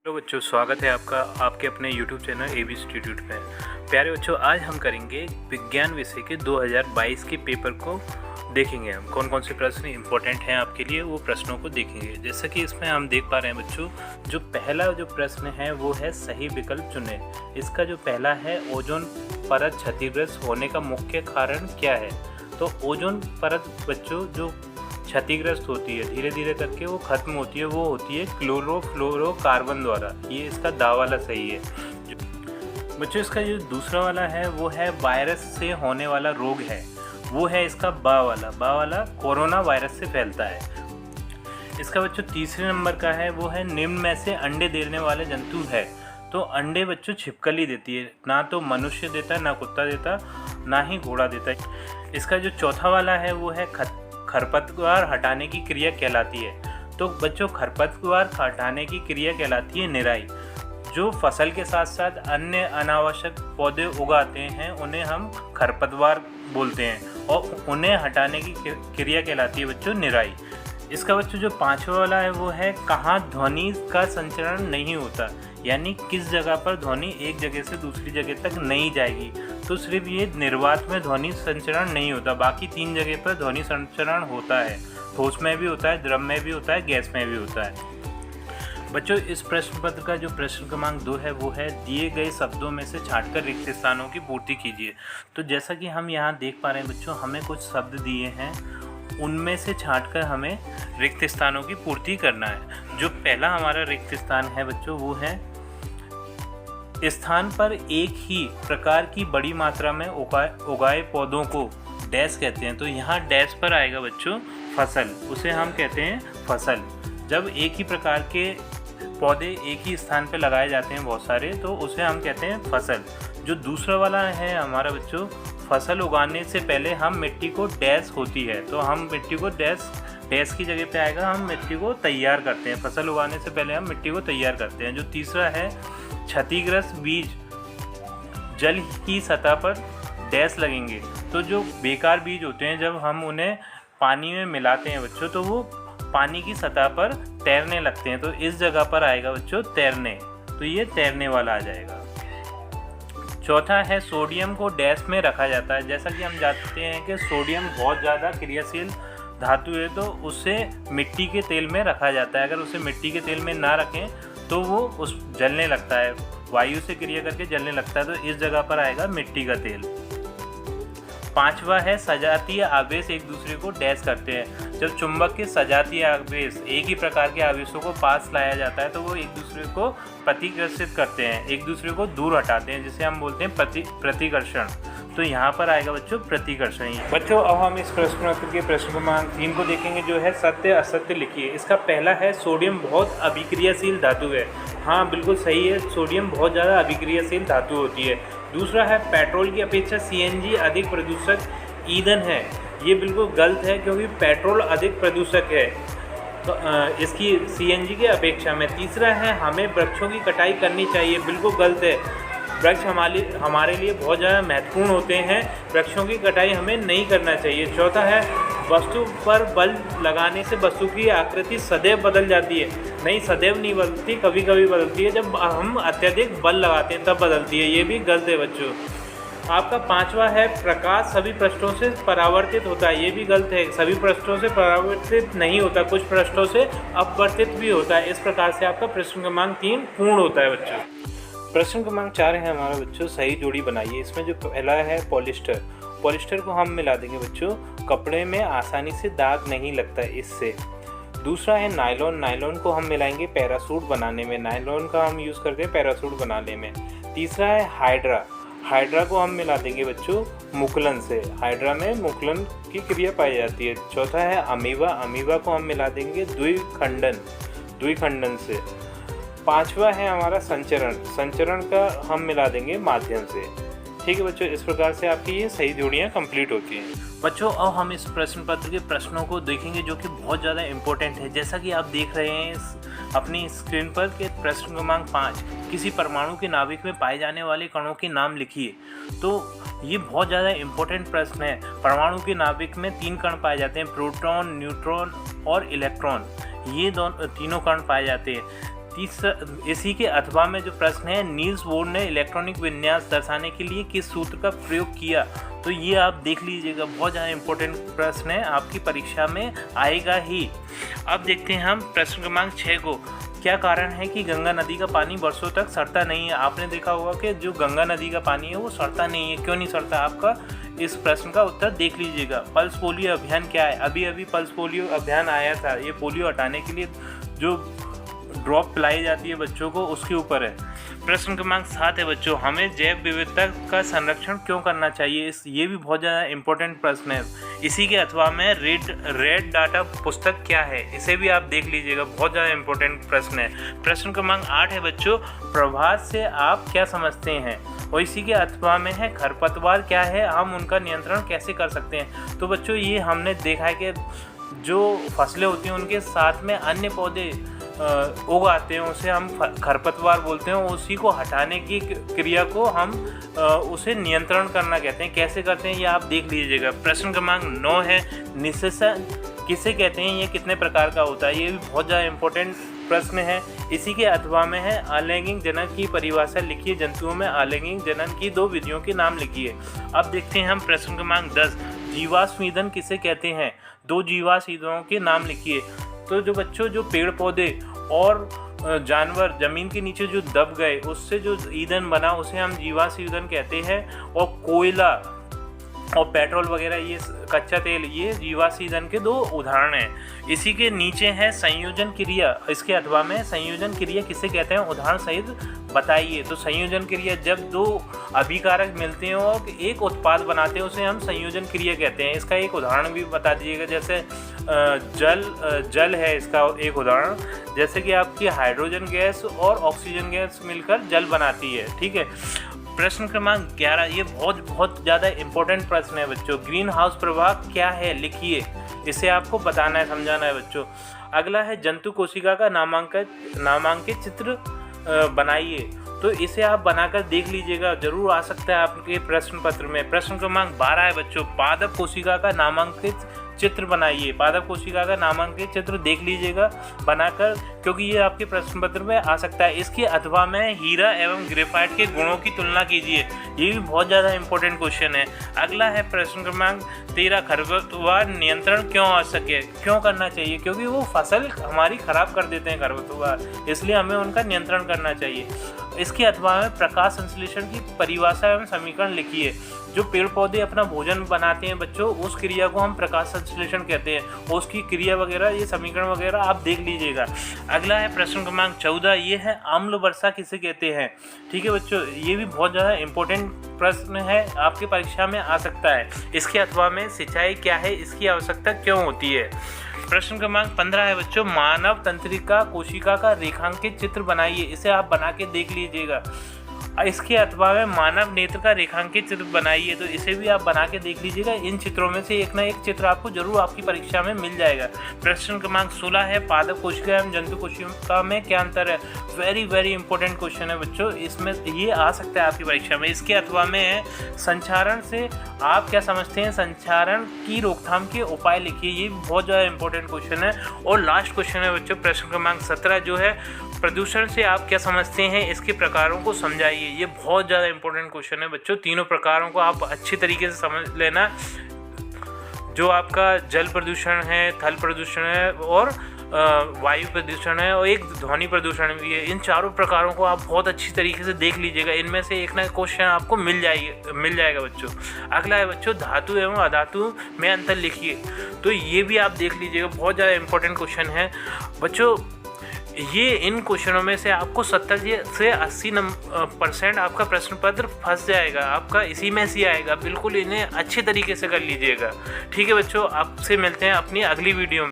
Hello बच्चों, स्वागत है आपका आपके अपने YouTube चैनल AB इंस्टीट्यूट में। प्यारे बच्चों, आज हम करेंगे विज्ञान विषय के 2022 के पेपर को देखेंगे। हम कौन कौन से प्रश्न इंपॉर्टेंट हैं आपके लिए, वो प्रश्नों को देखेंगे। जैसा कि इसमें हम देख पा रहे हैं बच्चों, जो पहला जो प्रश्न है वो है सही विकल्प चुनें। इसका जो पहला है, ओजोन परत क्षतिग्रस्त होने का मुख्य कारण क्या है। तो ओजोन परत बच्चों जो क्षतिग्रस्त होती है, धीरे धीरे करके वो खत्म होती है, वो होती है क्लोरोफ्लोरोकार्बन द्वारा। ये इसका दावा वाला सही है बच्चों। इसका जो दूसरा वाला है वो है वायरस से होने वाला रोग है, वो है इसका बा वाला कोरोना वायरस से फैलता है। इसका बच्चों तीसरे नंबर का है, वो है निम्न में से अंडे देने वाले जंतु है। तो अंडे बच्चों छिपकली देती है, ना तो मनुष्य देता है, ना कुत्ता देता, ना ही घोड़ा देता है। इसका जो चौथा वाला है वो है खरपतवार हटाने की क्रिया कहलाती है। तो बच्चों खरपतवार हटाने की क्रिया कहलाती है निराई। जो फसल के साथ साथ अन्य अनावश्यक पौधे उगाते हैं उन्हें हम खरपतवार बोलते हैं, और उन्हें हटाने की क्रिया कहलाती है बच्चों निराई। इसका बच्चों जो पांचवा वाला है वो है कहाँ ध्वनि का संचरण नहीं होता, यानी किस जगह पर ध्वनि एक जगह से दूसरी जगह तक नहीं जाएगी। तो सिर्फ ये निर्वात में ध्वनि संचरण नहीं होता, बाकी 3 जगह पर ध्वनि संचरण होता है। ठोस में भी होता है, द्रव में भी होता है, गैस में भी होता है। बच्चों इस प्रश्न पत्र का जो प्रश्न क्रमांक 2 है वो है दिए गए शब्दों में से छांटकर रिक्त स्थानों की पूर्ति कीजिए। तो जैसा कि हम यहाँ देख पा रहे हैं बच्चों, हमें कुछ शब्द दिए हैं, उनमें से छांटकर हमें रिक्त स्थानों की पूर्ति करना है। जो पहला हमारा रिक्त स्थान है बच्चों वो है स्थान पर एक ही प्रकार की बड़ी मात्रा में उगाए पौधों को डैश कहते हैं। तो यहाँ डैश पर आएगा बच्चों फसल, उसे हम कहते हैं फसल। जब एक ही प्रकार के पौधे एक ही स्थान पर लगाए जाते हैं बहुत सारे, तो उसे हम कहते हैं फसल। जो दूसरा वाला है हमारा बच्चों, फसल उगाने से पहले हम मिट्टी को डैश होती है, तो हम मिट्टी को डैश की जगह पे आएगा, हम मिट्टी को तैयार करते हैं। फसल उगाने से पहले हम मिट्टी को तैयार करते हैं। जो तीसरा है क्षतिग्रस्त बीज जल की सतह पर डैश लगेंगे। तो जो बेकार बीज होते हैं, जब हम उन्हें पानी में मिलाते हैं बच्चों, तो वो पानी की सतह पर तैरने लगते हैं। तो इस जगह पर आएगा बच्चों तैरने, तो ये तैरने वाला आ जाएगा। चौथा है सोडियम को डैश में रखा जाता है। जैसा कि हम जानते हैं कि सोडियम बहुत ज़्यादा क्रियाशील धातु है, तो उसे मिट्टी के तेल में रखा जाता है। अगर उसे मिट्टी के तेल में ना रखें तो वो उस जलने लगता है, वायु से क्रिया करके जलने लगता है। तो इस जगह पर आएगा मिट्टी का तेल। पांचवा है सजातीय आवेश एक दूसरे को डैश करते हैं। जब चुंबक के सजातीय आवेश एक ही प्रकार के आवेशों को पास लाया जाता है, तो वो एक दूसरे को प्रतिकर्षित करते हैं, एक दूसरे को दूर हटाते हैं, जिसे हम बोलते हैं प्रतिकर्षण। तो यहाँ पर आएगा बच्चों प्रतिकर्षण। बच्चों अब हम इस प्रश्न पत्र के प्रश्न क्रमांक 3 को देखेंगे, जो है सत्य असत्य लिखिए। इसका पहला है सोडियम बहुत अभिक्रियाशील धातु है। हाँ बिल्कुल सही है, सोडियम बहुत ज़्यादा अभिक्रियाशील धातु होती है। दूसरा है पेट्रोल की अपेक्षा CNG अधिक प्रदूषक ईंधन है। ये बिल्कुल गलत है, क्योंकि पेट्रोल अधिक प्रदूषक है तो इसकी CNG की अपेक्षा में। तीसरा है हमें वृक्षों की कटाई करनी चाहिए। बिल्कुल गलत है, वृक्ष हमारे लिए बहुत ज़्यादा महत्वपूर्ण होते हैं, वृक्षों की कटाई हमें नहीं करना चाहिए। चौथा है वस्तु पर बल लगाने से वस्तु की आकृति सदैव बदल जाती है। नहीं, सदैव नहीं बदलती, कभी कभी बदलती है। जब हम अत्यधिक बल लगाते हैं तब बदलती है, ये भी गलत है बच्चों। आपका पांचवा है प्रकाश सभी पृष्ठों से परावर्तित होता है। ये भी गलत है, सभी पृष्ठों से परावर्तित नहीं होता, कुछ पृष्ठों से अपवर्तित भी होता है। इस प्रकार से आपका प्रश्न क्रमांक 3 पूर्ण होता है बच्चों। प्रश्न क्रमांक 4 है हमारा बच्चों सही जोड़ी बनाइए। इसमें जो पहला है पॉलिस्टर को हम मिला देंगे बच्चों, कपड़े में आसानी से दाग नहीं लगता इससे। दूसरा है नायलॉन को हम मिलाएंगे पैरासूट बनाने में, नायलॉन का हम यूज़ करते हैं पैरासूट बनाने में। तीसरा है हाइड्रा को हम मिला देंगे बच्चों मुकुलन से, हाइड्रा में मुकुलन की क्रिया पाई जाती है। चौथा है अमीबा को हम मिला देंगे द्विखंडन से। पांचवा है हमारा संचरण का हम मिला देंगे माध्यम से। ठीक है बच्चों, इस प्रकार से आपकी ये सही जोड़ियाँ कंप्लीट होती हैं। बच्चों अब हम इस प्रश्न पत्र के प्रश्नों को देखेंगे, जो कि बहुत ज़्यादा इम्पोर्टेंट है। जैसा कि आप देख रहे हैं अपनी स्क्रीन पर कि प्रश्न क्रमांक 5 किसी परमाणु के नाभिक में पाए जाने वाले कणों के नाम लिखिए। तो ये बहुत ज़्यादा इम्पोर्टेंट प्रश्न है। परमाणु के नाभिक में 3 कण पाए जाते हैं, प्रोटॉन, न्यूट्रॉन और इलेक्ट्रॉन। ये तीनों कण पाए जाते हैं। इसी के अथवा में जो प्रश्न है, नील्स बोर ने इलेक्ट्रॉनिक विन्यास दर्शाने के लिए किस सूत्र का प्रयोग किया? तो ये आप देख लीजिएगा, बहुत ज़्यादा इंपॉर्टेंट प्रश्न है, आपकी परीक्षा में आएगा ही। अब देखते हैं हम प्रश्न क्रमांक 6 को। क्या कारण है कि गंगा नदी का पानी वर्षों तक सड़ता नहीं है? आपने देखा होगा कि जो गंगा नदी का पानी है वो सड़ता नहीं है। क्यों नहीं सड़ता? आपका इस प्रश्न का उत्तर देख लीजिएगा। पल्स पोलियो अभियान क्या है? अभी अभी पल्स पोलियो अभियान आया था। ये पोलियो हटाने के लिए जो ड्रॉप पिलाई जाती है बच्चों को, उसके ऊपर है। प्रश्न क्रमांक 7 है बच्चों, हमें जैव विविधता का संरक्षण क्यों करना चाहिए? ये भी बहुत ज़्यादा इंपॉर्टेंट प्रश्न है। इसी के अथवा में रेड डाटा पुस्तक क्या है? इसे भी आप देख लीजिएगा, बहुत ज़्यादा इंपॉर्टेंट प्रश्न है। प्रश्न क्रमांक 8 है बच्चों, प्रभात से आप क्या समझते हैं? और इसी के अथवा में है खरपतवार क्या है, हम उनका नियंत्रण कैसे कर सकते हैं? तो बच्चों ये हमने देखा है कि जो फसलें होती हैं उनके साथ में अन्य पौधे उगाते हैं, उसे हम खरपतवार बोलते हैं। उसी को हटाने की क्रिया को हम उसे नियंत्रण करना कहते हैं। कैसे करते हैं ये आप देख लीजिएगा। प्रश्न क्रमांक 9 है, निषेचन किसे कहते हैं? ये कितने प्रकार का होता है? ये भी बहुत ज़्यादा इंपॉर्टेंट प्रश्न है। इसी के अथवा में है, आलैंगिक जनन की परिभाषा लिखिए। जंतुओं में आलैंगिक जनन की 2 विधियों के नाम लिखिए। अब देखते हैं हम प्रश्न क्रमांक 10, जीवाश्म ईंधन किसे कहते हैं? 2 जीवाश्म ईंधनों के नाम लिखिए। तो जो बच्चों जो पेड़ पौधे और जानवर ज़मीन के नीचे जो दब गए, उससे जो ईंधन बना उसे हम जीवाश्म ईंधन कहते हैं। और कोयला और पेट्रोल वगैरह, ये कच्चा तेल, ये जीवाश्म ईंधन के 2 उदाहरण हैं। इसी के नीचे है संयोजन क्रिया। इसके अथवा में संयोजन क्रिया किसे कहते हैं? उदाहरण सहित बताइए। तो संयोजन क्रिया, जब 2 अभिकारक मिलते हैं और एक उत्पाद बनाते हैं, उसे हम संयोजन क्रिया कहते हैं। इसका एक उदाहरण भी बता दीजिएगा। जैसे जल है इसका एक उदाहरण, जैसे कि आपकी हाइड्रोजन गैस और ऑक्सीजन गैस मिलकर जल बनाती है। ठीक है। प्रश्न क्रमांक 11, ये बहुत ज़्यादा इंपॉर्टेंट प्रश्न है बच्चों। ग्रीन हाउस प्रभाव क्या है? लिखिए। इसे आपको बताना है, समझाना है बच्चों। अगला है, जंतु कोशिका का नामांकित चित्र बनाइए। तो इसे आप बनाकर देख लीजिएगा, जरूर आ सकता है आपके प्रश्न पत्र में। प्रश्न क्रमांक 12 है बच्चों, पादप कोशिका का नामांकित चित्र बनाइए। पादप कोशिका का नामांकित चित्र देख लीजिएगा बनाकर, क्योंकि ये आपके प्रश्न पत्र में आ सकता है। इसके अथवा में हीरा एवं ग्रेफाइट के गुणों की तुलना कीजिए। ये भी बहुत ज़्यादा इंपॉर्टेंट क्वेश्चन है। अगला है प्रश्न क्रमांक 13, खरपतवार नियंत्रण क्यों आवश्यक है? क्यों करना चाहिए? क्योंकि वो फसल हमारी खराब कर देते हैं खरपतवार, इसलिए हमें उनका नियंत्रण करना चाहिए। इसके अथवा में प्रकाश संश्लेषण की परिभाषा एवं समीकरण लिखिए। जो पेड़ पौधे अपना भोजन बनाते हैं बच्चों, उस क्रिया को हम प्रकाश संश्लेषण कहते हैं। उसकी क्रिया वगैरह, ये समीकरण वगैरह आप देख लीजिएगा। अगला है प्रश्न क्रमांक 14, ये है अम्ल वर्षा किसे कहते हैं? ठीक है बच्चों, ये भी बहुत ज़्यादा इंपॉर्टेंट प्रश्न है, आपके परीक्षा में आ सकता है। इसके अथवा में सिंचाई क्या है, इसकी आवश्यकता क्यों होती है? प्रश्न क्रमांक 15 है बच्चों, मानव तंत्रिका कोशिका का रेखांकित चित्र बनाइए। इसे आप बना के देख लीजिएगा। इसके अथवा में मानव नेत्र का रेखांकित चित्र बनाइए। तो इसे भी आप बना के देख लीजिएगा। इन चित्रों में से एक ना एक चित्र आपको जरूर आपकी परीक्षा में मिल जाएगा। प्रश्न क्रमांक 16 है, पादप कोशिका एवं जंतु कोशिका में क्या अंतर है? वेरी इंपॉर्टेंट क्वेश्चन है बच्चों, इसमें ये आ सकता है आपकी परीक्षा में। इसके अथवा में है, संचारण से आप क्या समझते हैं? संचारण की रोकथाम के उपाय लिखिए। ये बहुत ज़्यादा इंपॉर्टेंट क्वेश्चन है। और लास्ट क्वेश्चन है बच्चों, प्रश्न क्रमांक 17 जो है, प्रदूषण से आप क्या समझते हैं? इसके प्रकारों को समझाइए। ये बहुत ज़्यादा इंपॉर्टेंट क्वेश्चन है बच्चों। तीनों प्रकारों को आप अच्छी तरीके से समझ लेना। जो आपका जल प्रदूषण है, थल प्रदूषण है और वायु प्रदूषण है, और एक ध्वनि प्रदूषण भी है। इन चारों प्रकारों को आप बहुत अच्छी तरीके से देख लीजिएगा। इनमें से एक ना क्वेश्चन आपको मिल जाएगा बच्चों। अगला है बच्चों, धातु एवं अधातु में अंतर लिखिए। तो ये भी आप देख लीजिएगा, बहुत ज़्यादा इंपॉर्टेंट क्वेश्चन है बच्चों। ये इन क्वेश्चनों में से आपको 70 से 80% आपका प्रश्न पत्र फंस जाएगा, आपका इसी में से आएगा। बिल्कुल इन्हें अच्छे तरीके से कर लीजिएगा। ठीक है बच्चों, आपसे मिलते हैं अपनी अगली वीडियो में।